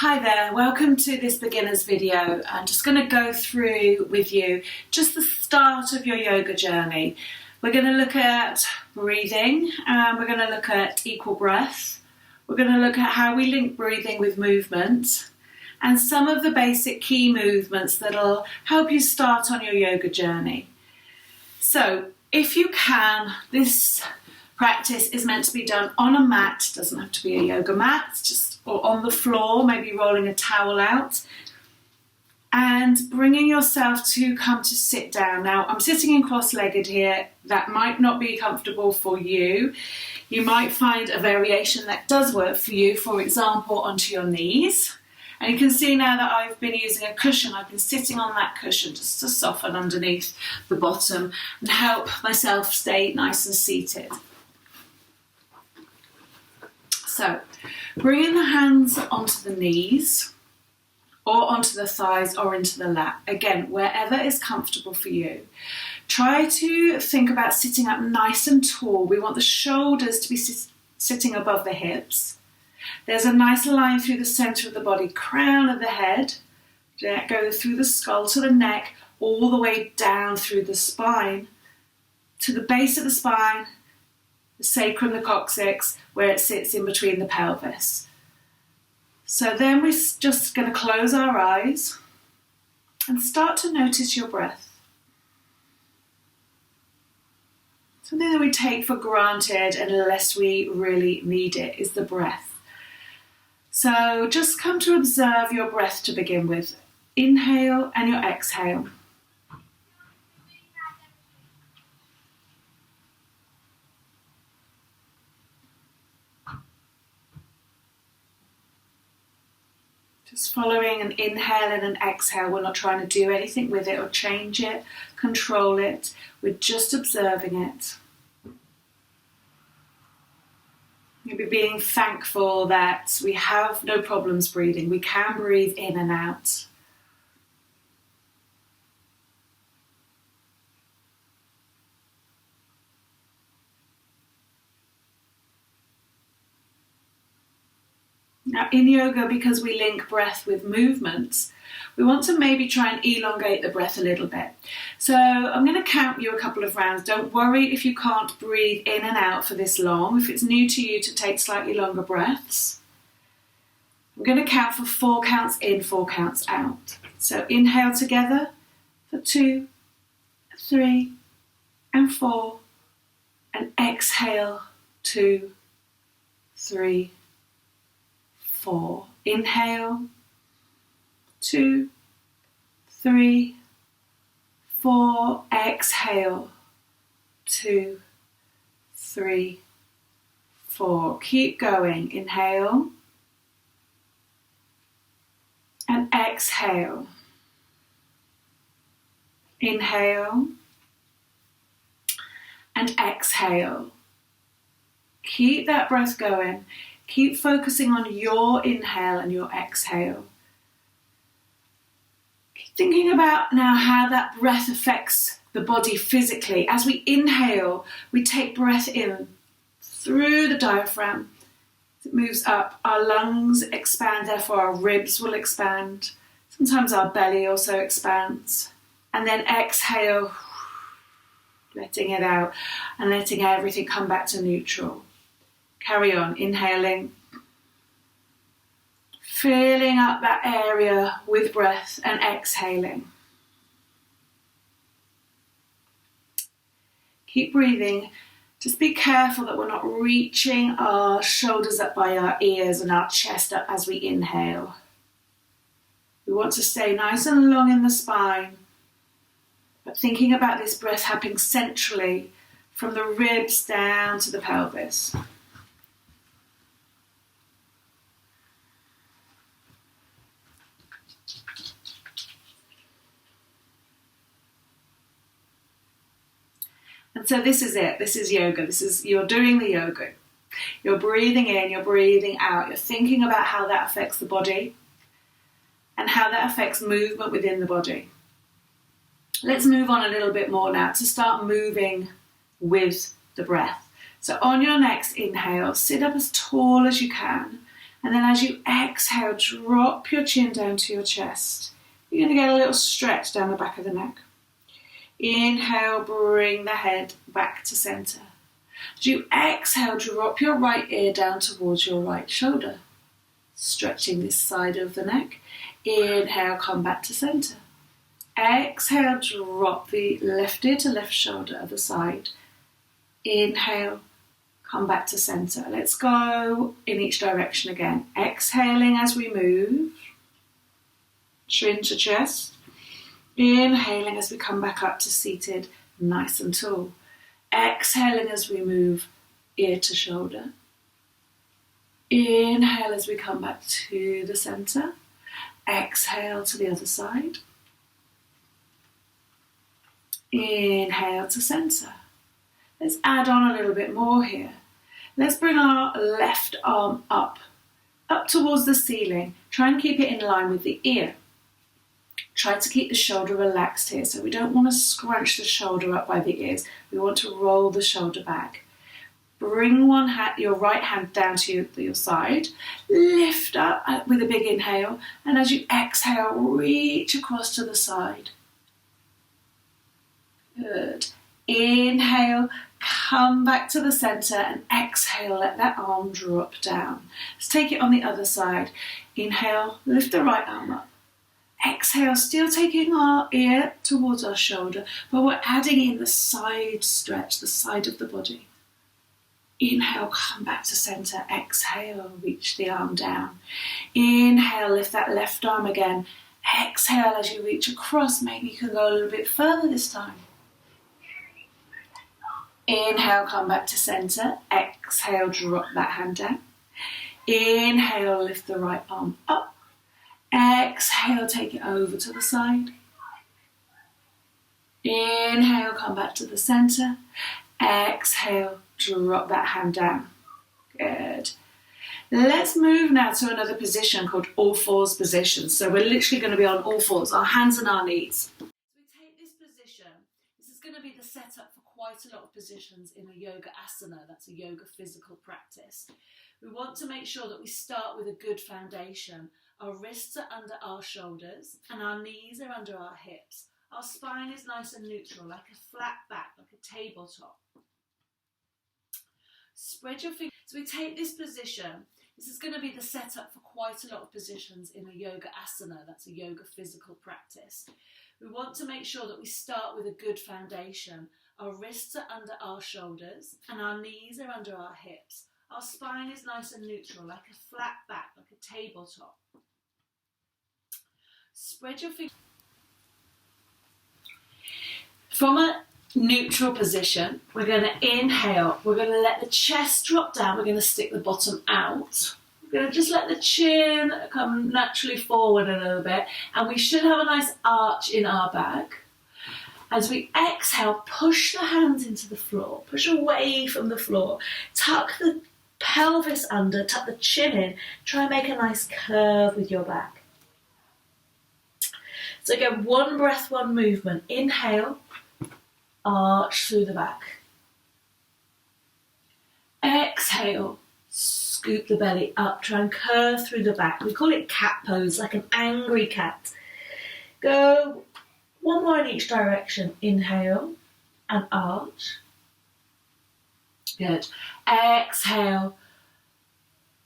Hi there, welcome to this beginner's video. I'm just going to go through with you just the start of your yoga journey. We're going to look at breathing, we're going to look at equal breath, we're going to look at how we link breathing with movement and some of the basic key movements that'll help you start on your yoga journey. So if you can, this practice is meant to be done on a mat. It doesn't have to be a yoga mat, or on the floor, maybe rolling a towel out, and bringing yourself to come to sit down. Now, I'm sitting in cross-legged here. That might not be comfortable for you. You might find a variation that does work for you, for example, onto your knees. And you can see now that I've been using a cushion. I've been sitting on that cushion just to soften underneath the bottom and help myself stay nice and seated. So, bringing the hands onto the knees or onto the thighs or into the lap. Again, wherever is comfortable for you. Try to think about sitting up nice and tall. We want the shoulders to be sitting above the hips. There's a nice line through the centre of the body, crown of the head. Go through the skull to the neck, all the way down through the spine, to the base of the spine, the sacrum, the coccyx, where it sits in between the pelvis. So then we're just going to close our eyes and start to notice your breath. Something that we take for granted unless we really need it is the breath. So just come to observe your breath to begin with. Inhale and your exhale. Just following an inhale and an exhale. We're not trying to do anything with it or change it, control it. We're just observing it. Maybe being thankful that we have no problems breathing. We can breathe in and out. Now in yoga, because we link breath with movements, we want to maybe try and elongate the breath a little bit. So I'm going to count you a couple of rounds. Don't worry if you can't breathe in and out for this long. If it's new to you to take slightly longer breaths. I'm going to count for 4 counts in, 4 counts out. So inhale together for 2, 3, and 4. And exhale 2, 3, 4. Inhale, 2, 3, 4. Exhale, 2, 3, 4. Keep going. Inhale and exhale. Inhale and exhale. Keep that breath going. Keep focusing on your inhale and your exhale. Keep thinking about now how that breath affects the body physically. As we inhale, we take breath in through the diaphragm. As it moves up, our lungs expand, therefore our ribs will expand. Sometimes our belly also expands. And then exhale, letting it out and letting everything come back to neutral. Carry on, inhaling, filling up that area with breath and exhaling. Keep breathing. Just be careful that we're not reaching our shoulders up by our ears and our chest up as we inhale. We want to stay nice and long in the spine, but thinking about this breath happening centrally from the ribs down to the pelvis. And so this is it. This is yoga. You're doing the yoga. You're breathing in, you're breathing out. You're thinking about how that affects the body and how that affects movement within the body. Let's move on a little bit more now to start moving with the breath. So on your next inhale, sit up as tall as you can And then as you exhale, drop your chin down to your chest. You're going to get a little stretch down the back of the neck. Inhale, bring the head back to center. As you exhale, drop your right ear down towards your right shoulder, stretching this side of the neck. Inhale, come back to center. Exhale, drop the left ear to left shoulder, other side. Inhale, come back to center. Let's go in each direction again. Exhaling as we move, chin to chest. Inhaling as we come back up to seated, nice and tall. Exhaling as we move, ear to shoulder. Inhale as we come back to the center. Exhale to the other side. Inhale to center. Let's add on a little bit more here. Let's bring our left arm up towards the ceiling. Try and keep it in line with the ear. Try to keep the shoulder relaxed here. So we don't want to scrunch the shoulder up by the ears. We want to roll the shoulder back. Bring your right hand down to your side. Lift up with a big inhale. And as you exhale, reach across to the side. Good. Inhale, come back to the center, and exhale, let that arm drop down. Let's take it on the other side. Inhale, lift the right arm up. Exhale, still taking our ear towards our shoulder, but we're adding in the side stretch, the side of the body. Inhale, come back to center. Exhale, reach the arm down. Inhale, lift that left arm again. Exhale as you reach across. Maybe you can go a little bit further this time. Inhale, come back to center. Exhale, drop that hand down. Inhale, lift the right arm up. Exhale, take it over to the side. Inhale, come back to the center. Exhale, drop that hand down. Good. Let's move now to another position called all fours position. So we're literally going to be on all fours, our hands and our knees. We take this position. This is going to be the setup for quite a lot of positions in a yoga asana. That's a yoga physical practice. We want to make sure that we start with a good foundation. Our wrists are under our shoulders and our knees are under our hips. Our spine is nice and neutral, like a flat back, like a tabletop. Spread your fingers. So we take this position. This is going to be the setup for quite a lot of positions in a yoga asana. That's a yoga physical practice. We want to make sure that we start with a good foundation. Our wrists are under our shoulders and our knees are under our hips. Our spine is nice and neutral, like a flat back, like a tabletop. Spread your fingers. From a neutral position, we're going to inhale. We're going to let the chest drop down. We're going to stick the bottom out. We're going to just let the chin come naturally forward a little bit. And we should have a nice arch in our back. As we exhale, push the hands into the floor. Push away from the floor. Tuck the pelvis under, tuck the chin in. Try and make a nice curve with your back. So again, one breath, one movement. Inhale, arch through the back. Exhale, scoop the belly up. Try and curve through the back. We call it cat pose, like an angry cat. Go one more in each direction. Inhale and arch. Good. Exhale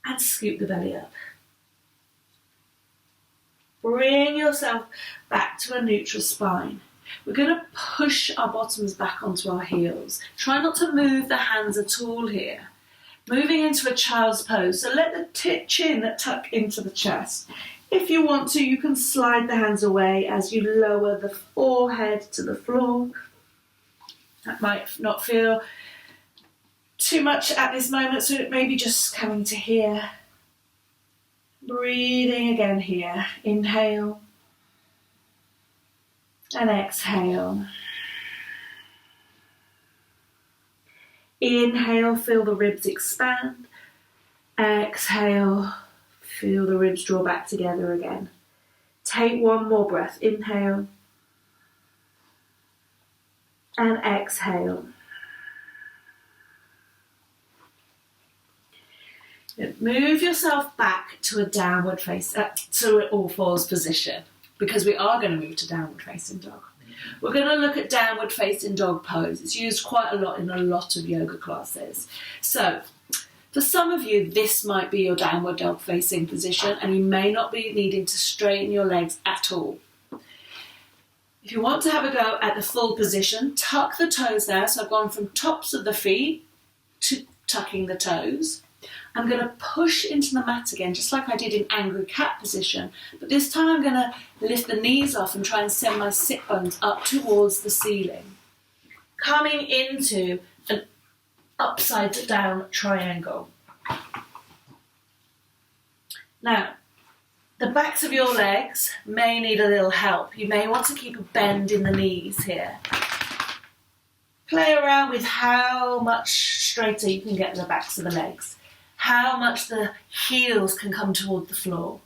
and scoop the belly up. Bring yourself back to a neutral spine. We're going to push our bottoms back onto our heels. Try not to move the hands at all here. Moving into a child's pose. So let the chin tuck into the chest. If you want to, you can slide the hands away as you lower the forehead to the floor. That might not feel too much at this moment, so it may be just coming to here. Breathing again here. Inhale and exhale. Inhale, feel the ribs expand. Exhale, feel the ribs draw back together again. Take one more breath. Inhale and exhale. Good. Move yourself back to a downward face, to an all fours position, because we are going to move to downward facing dog. We're going to look at downward facing dog pose. It's used quite a lot in a lot of yoga classes. So for some of you, this might be your downward dog facing position, and you may not be needing to straighten your legs at all. If you want to have a go at the full position, tuck the toes there. So I've gone from tops of the feet to tucking the toes. I'm going to push into the mat again, just like I did in angry cat position. But this time I'm going to lift the knees off and try and send my sit bones up towards the ceiling. Coming into an upside down triangle. Now, the backs of your legs may need a little help. You may want to keep a bend in the knees here. Play around with how much straighter you can get the backs of the legs, how much the heels can come toward the floor.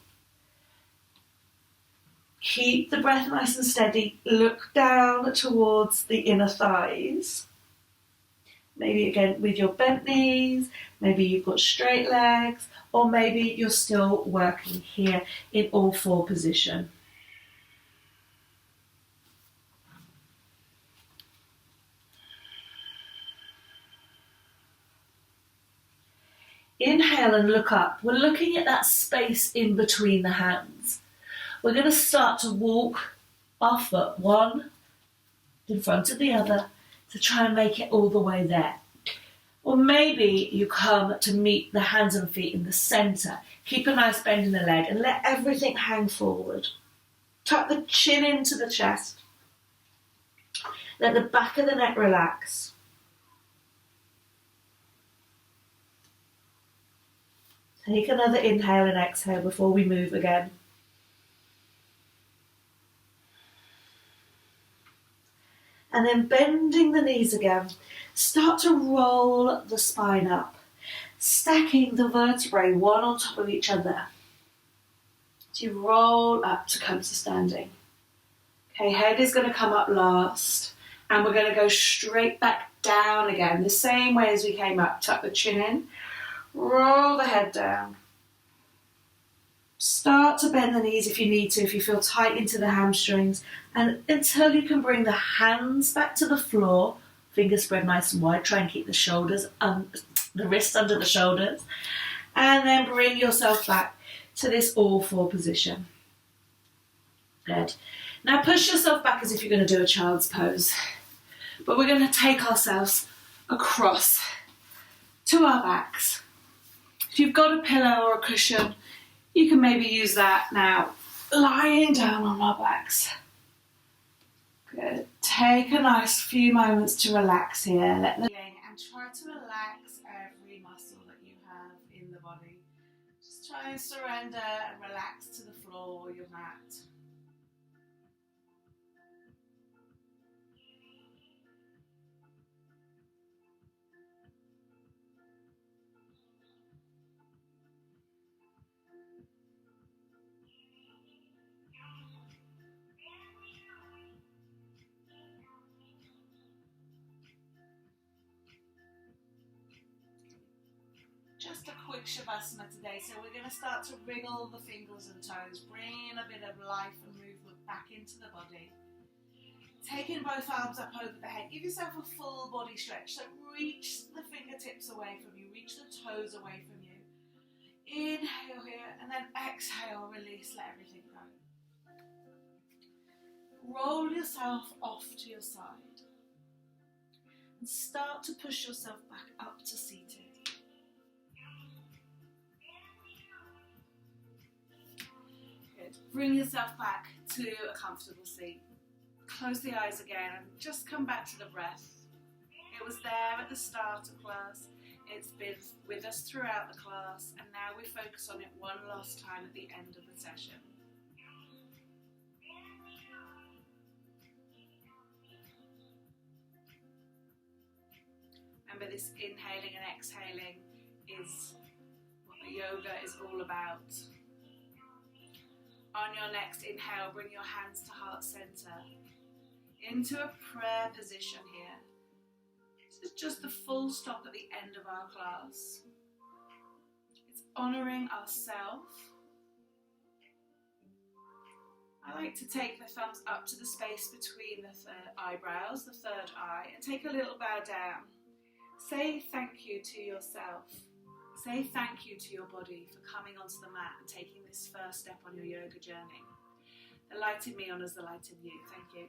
Keep the breath nice and steady. Look down towards the inner thighs. Maybe again with your bent knees, maybe you've got straight legs, or maybe you're still working here in all four position. Inhale and look up. We're looking at that space in between the hands. We're going to start to walk our foot one in front of the other to try and make it all the way there. Or maybe you come to meet the hands and feet in the centre. Keep a nice bend in the leg and let everything hang forward. Tuck the chin into the chest. Let the back of the neck relax. Take another inhale and exhale before we move again. And then bending the knees again, start to roll the spine up, stacking the vertebrae one on top of each other. So you roll up to come to standing. Okay, head is going to come up last, and we're going to go straight back down again, the same way as we came up. Tuck the chin in, roll the head down. Start to bend the knees if you need to, if you feel tight into the hamstrings, and until you can bring the hands back to the floor, fingers spread nice and wide, try and keep the shoulders, the wrists under the shoulders, and then bring yourself back to this all four position. Good. Now push yourself back as if you're going to do a child's pose, but we're going to take ourselves across to our backs. If you've got a pillow or a cushion, you can maybe use that now, lying down on our backs. Good. Take a nice few moments to relax here. And try to relax every muscle that you have in the body. Just try and surrender and relax to the floor or your mat. Just a quick Shavasana today, so we're going to start to wriggle the fingers and toes, bringing a bit of life and movement back into the body. Taking both arms up over the head, give yourself a full body stretch, so reach the fingertips away from you, reach the toes away from you. Inhale here, and then exhale, release, let everything go. Roll yourself off to your side, and start to push yourself back up to seated. Bring yourself back to a comfortable seat. Close the eyes again and just come back to the breath. It was there at the start of class. It's been with us throughout the class, and now we focus on it one last time at the end of the session. Remember, this inhaling and exhaling is what the yoga is all about. On your next inhale, bring your hands to heart center, into a prayer position here. This is just the full stop at the end of our class. It's honouring ourselves. I like to take the thumbs up to the space between the eyebrows, the third eye, and take a little bow down. Say thank you to yourself. Say thank you to your body for coming onto the mat and taking this first step on your yoga journey. The light in me honours the light in you. Thank you.